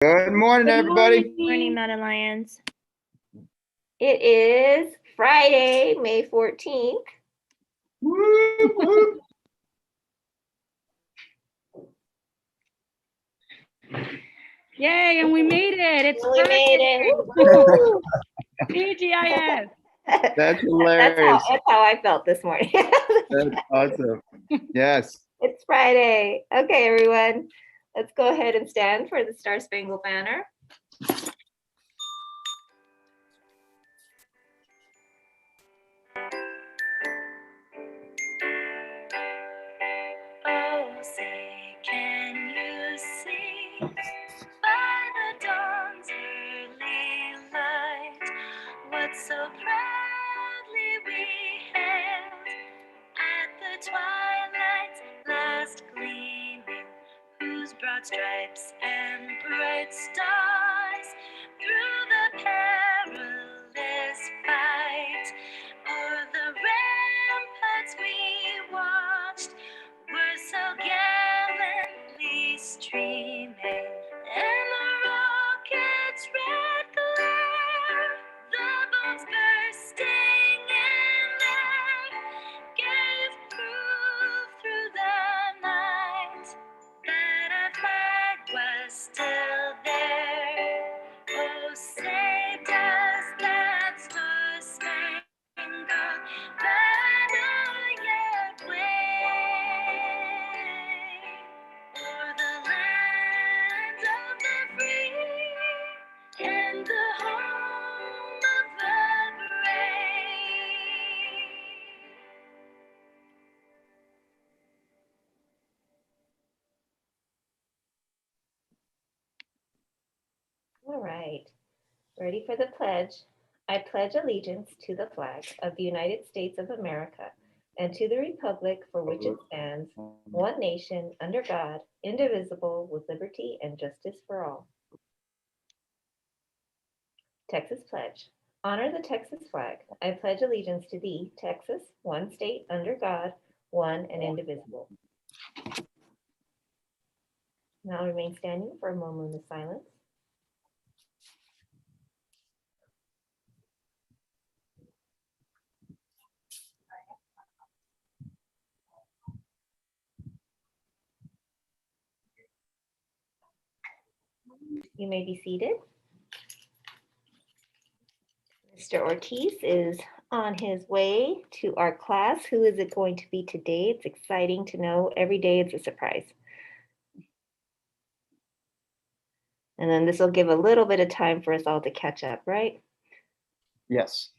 Good morning, everybody. Morning, Mountain Lions. It is Friday, May 14th. Woo, woo. Yay, and we made it. It's We made it. Woo! TGIF. That's hilarious. That's how I felt this morning. That's awesome. Yes. It's Friday. Okay, everyone. Let's go ahead and stand for the Star Spangled Banner. Oh, say, can you see by the dawn's early light what so proudly we hailed at the twilight's last gleaming, whose broad stripes and bright stars through the perilous fight o'er the ramparts we watched were so gallantly streaming, and the rocket's red glare, the bombs bursting in air, gave proof through the night that our flag was still there. Oh, say does that star-spangled banner yet wave o'er the land of the free and the home of the brave? All right. Ready for the pledge? I pledge allegiance to the flag of the United States of America and to the republic for which it stands, one nation, under God, indivisible, with liberty and justice for all. Texas pledge. Honor the Texas flag. I pledge allegiance to thee, Texas, one state under God, one and indivisible. Now remain standing for a moment of silence. You may be seated. Mr. Ortiz is on his way to our class. Who is it going to be today? It's exciting to know. Every day it's a surprise. And then this will give a little bit of time for us all to catch up, right? Yes.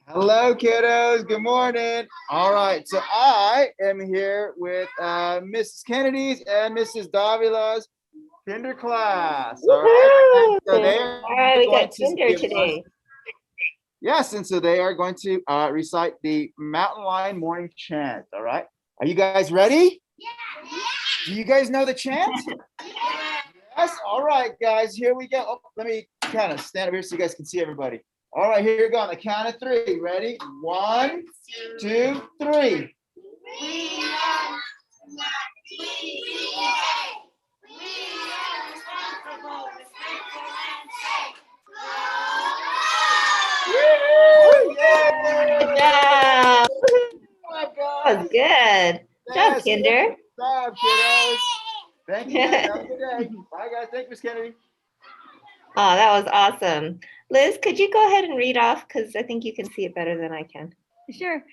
Hello, kiddos. Good morning. All right. So I am here with Mrs. Kennedy's and Mrs. Davila's kinder class. All right. So they are All right, we going got to Kinder give us- today. Yes, and so they are going to recite the Mountain Lion morning chant. All right. Are you guys ready? Yeah. Do you guys know the chant? Yes. All right, guys. Here we go. Oh, let me kind of stand up here so you guys can see everybody. All right, here we go. On the count of three. Ready? 1, 2, 3. Good job. Oh That was good. Good job, Kinder. Good job, kiddos. Thank you, guys. Have a good day. Bye, guys. Thank you, Miss Kennedy. Oh, that was awesome. Liz, could you go ahead and read off? Because I think you can see it better than I can. Sure.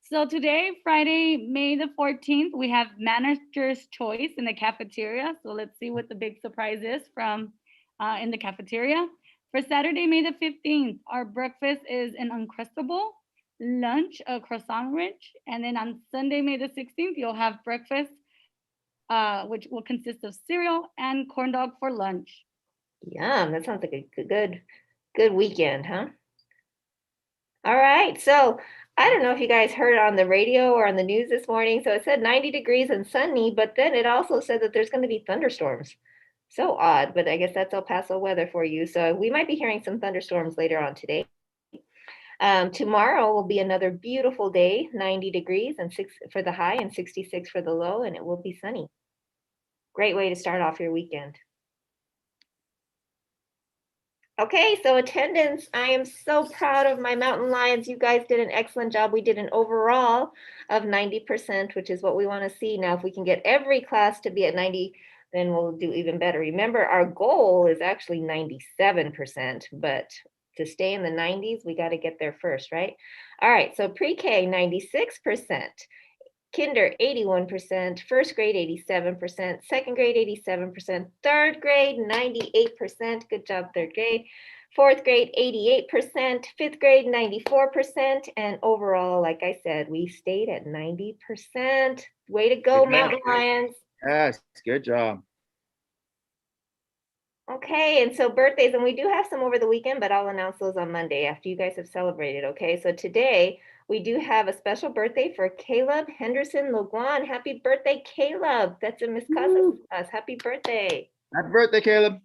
So today, Friday, May the 14th, we have manager's choice in the cafeteria. So let's see what the big surprise is from in the cafeteria. For Saturday, May the 15th, our breakfast is an Uncrustable, lunch, a croissant rich, and then on Sunday, May the 16th, you'll have breakfast, which will consist of cereal and corn dog for lunch. Yum, that sounds like a good weekend, huh? All right, so I don't know if you guys heard it on the radio or on the news this morning. So it said 90 degrees and sunny, but then it also said that there's going to be thunderstorms. So odd, but I guess that's El Paso weather for you. So we might be hearing some thunderstorms later on today. Tomorrow will be another beautiful day, 90 degrees and 6 for the high and 66 for the low, and it will be sunny. Great way to start off your weekend. Okay, so attendance, I am so proud of my mountain lions. You guys did an excellent job. We did an overall of 90%, which is what we want to see. Now, if we can get every class to be at 90, then we'll do even better. Remember, our goal is actually 97%, but to stay in the 90s, we got to get there first, right? All right, so pre-K, 96%. Kinder, 81%, first grade, 87%, second grade, 87%, third grade, 98%. Good job, third grade. Fourth grade, 88%, fifth grade, 94%, and overall, like I said, we stayed at 90%. Way to go, Good job. Mountain Lions. Yes, good job. Okay, and so birthdays, and we do have some over the weekend, but I'll announce those on Monday after you guys have celebrated, okay? So today, we do have a special birthday for Caleb Henderson Loguan. Happy birthday, Caleb. That's in Miss Casa's class. Happy birthday. Happy birthday, Caleb.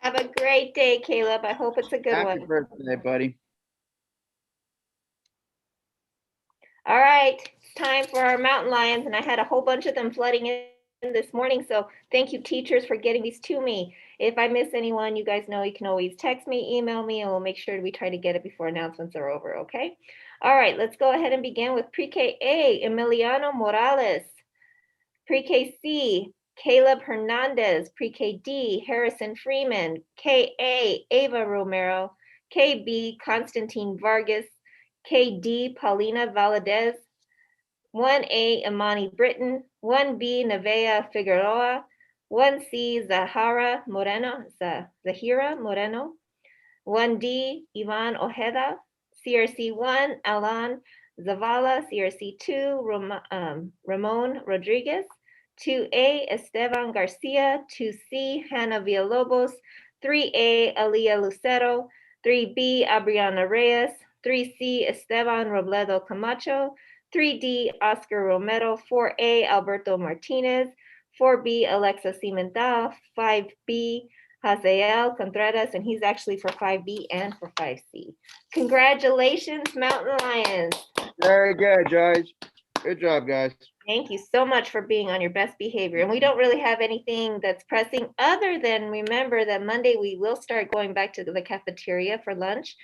Have a great day, Caleb. I hope it's a good Happy one. birthday, buddy. All right, it's time for our mountain lions, and I had a whole bunch of them flooding in this morning, so thank you, teachers, for getting these to me. If I miss anyone, you guys know you can always text me, email me, and we'll make sure we try to get it before announcements are over, okay? All right, let's go ahead and begin with pre-K A, Emiliano Morales. Pre-K C, Caleb Hernandez. Pre-K D, Harrison Freeman. KA, Ava Romero. KB, Constantine Vargas. KD, Paulina Valadez. 1A, Imani Britton. 1B, Nevea Figueroa. 1C, Zahira Moreno. 1D, Ivan Ojeda. CRC 1, Alan Zavala. CRC 2, Ramon Rodriguez. 2A, Esteban Garcia. 2C, Hannah Villalobos. 3A, Alia Lucero. 3B, Abriana Reyes. 3C, Esteban Robledo Camacho. 3D, Oscar Romero. 4A, Alberto Martinez. 4B, Alexa Cimental. 5B, Hazael Contreras, and he's actually for 5B and for 5C. Congratulations, Mountain Lions. Very good, Judge. Good job, guys. Thank you so much for being on your best behavior. And we don't really have anything that's pressing other than remember that Monday we will start going back to the cafeteria for lunch.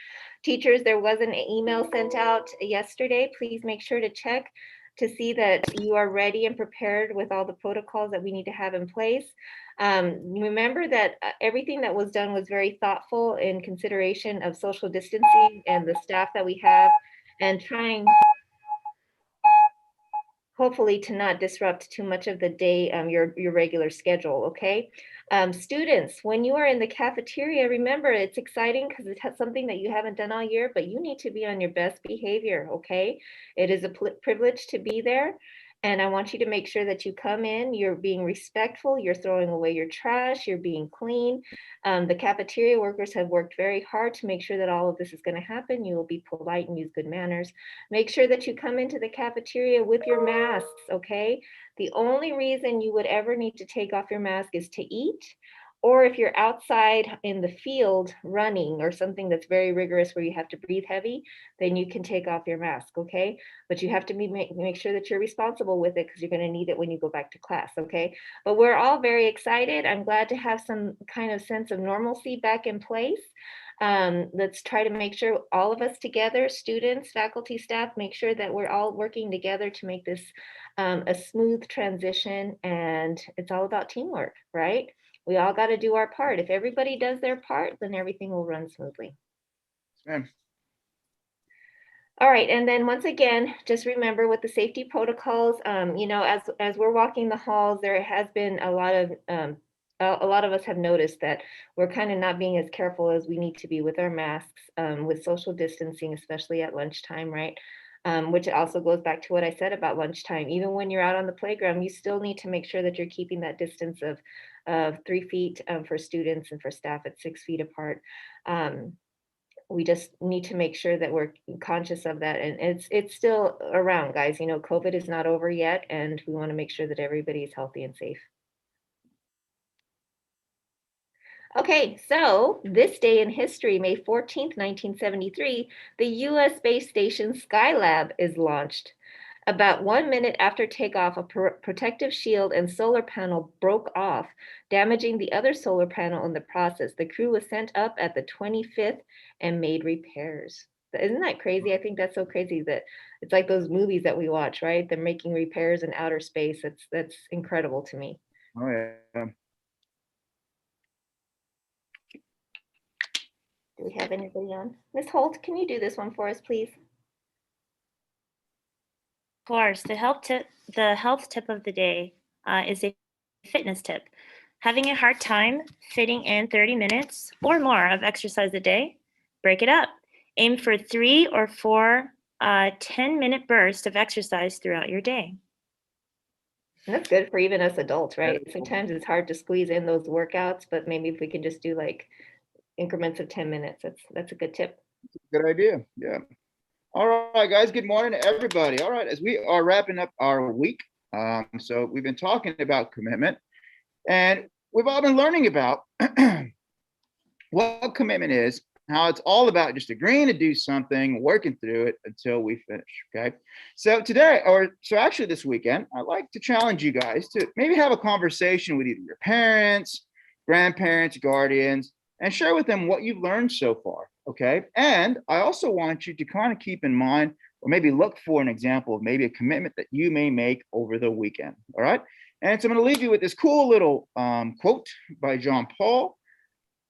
Teachers, there was an email sent out yesterday. Please make sure to check to see that you are ready and prepared with all the protocols that we need to have in place. Remember that everything that was done was very thoughtful in consideration of social distancing and the staff that we have, and trying hopefully to not disrupt too much of the day, your regular schedule, okay? Students, when you are in the cafeteria, remember it's exciting because it has something that you haven't done all year, but you need to be on your best behavior, okay? It is a privilege to be there. And I want you to make sure that you come in, you're being respectful, you're throwing away your trash, you're being clean. The cafeteria workers have worked very hard to make sure that all of this is going to happen. You will be polite and use good manners. Make sure that you come into the cafeteria with your masks, okay? The only reason you would ever need to take off your mask is to eat, or if you're outside in the field running or something that's very rigorous where you have to breathe heavy, then you can take off your mask, okay? But you have to make sure that you're responsible with it because you're going to need it when you go back to class, okay? But we're all very excited. I'm glad to have some kind of sense of normalcy back in place. Let's try to make sure all of us together, students, faculty, staff, make sure that we're all working together to make this a smooth transition. And it's all about teamwork, right? We all got to do our part. If everybody does their part, then everything will run smoothly. Ma'am. All right, and then once again, just remember with the safety protocols, you know, as we're walking the halls, there has been a lot of us have noticed that we're kind of not being as careful as we need to be with our masks, with social distancing, especially at lunchtime, right? which also goes back to what I said about lunchtime. Even when you're out on the playground, you still need to make sure that you're keeping that distance of 3 feet for students and for staff at 6 feet apart. We just need to make sure that we're conscious of that. And it's still around, guys. You know, COVID is not over yet, and we want to make sure that everybody is healthy and safe. Okay, so this day in history, May 14th, 1973, the US space station Skylab is launched. About 1 minute after takeoff, a protective shield and solar panel broke off, damaging the other solar panel in the process. The crew was sent up at the 25th and made repairs. Isn't that crazy? I think that's so crazy that it's like those movies that we watch, right? They're making repairs in outer space. That's incredible to me. Oh, yeah. Do we have anybody on? Ms. Holt, can you do this one for us, please? Of course, the health tip of the day is a fitness tip. Having a hard time fitting in 30 minutes or more of exercise a day? Break it up. Aim for 3 or 4 10-minute bursts of exercise throughout your day. That's good for even us adults, right? Sometimes it's hard to squeeze in those workouts, but maybe if we can just do like increments of 10 minutes, that's a good tip. Good idea. Yeah. All right, guys. Good morning to everybody. All right, as we are wrapping up our week, so we've been talking about commitment, and we've all been learning about what commitment is, how it's all about just agreeing to do something, working through it until we finish. Okay. So today, so actually this weekend, I'd like to challenge you guys to maybe have a conversation with either your parents, grandparents, guardians, and share with them what you've learned so far. Okay. And I also want you to kind of keep in mind, or maybe look for an example of maybe a commitment that you may make over the weekend. All right. And so I'm going to leave you with this cool little quote by John Paul.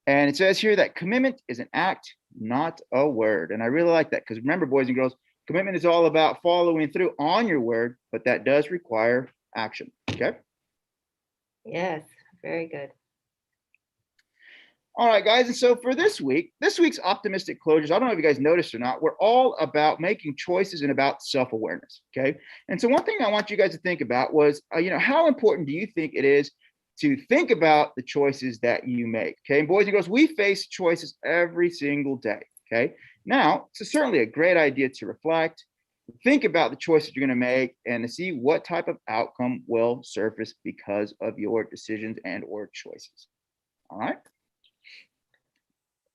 And it says here that commitment is an act, not a word. And I really like that, because remember, boys and girls, commitment is all about following through on your word, but that does require action. Okay. Yes, very good. All right, guys. And so for this week's optimistic closures, I don't know if you guys noticed or not, we're all about making choices and about self-awareness. Okay. And so one thing I want you guys to think about was, how important do you think it is to think about the choices that you make? Okay. And boys and girls, we face choices every single day. Okay. Now, it's certainly a great idea to reflect, think about the choices you're going to make, and to see what type of outcome will surface because of your decisions and or choices. All right.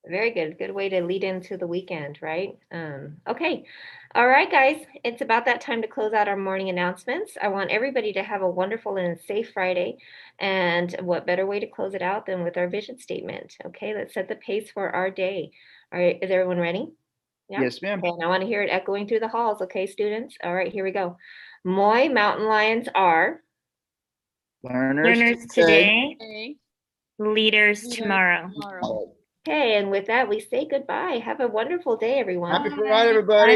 Very good. Good way to lead into the weekend, right? Okay. All right, guys. It's about that time to close out our morning announcements. I want everybody to have a wonderful and safe Friday. And what better way to close it out than with our vision statement? Okay, let's set the pace for our day. All right, is everyone ready? Yeah. Yes, ma'am. Okay, and I want to hear it echoing through the halls. Okay, students. All right, here we go. Moy mountain lions are Learners today, leaders tomorrow. Okay, and with that, we say goodbye. Have a wonderful day, everyone. Happy Friday, everybody.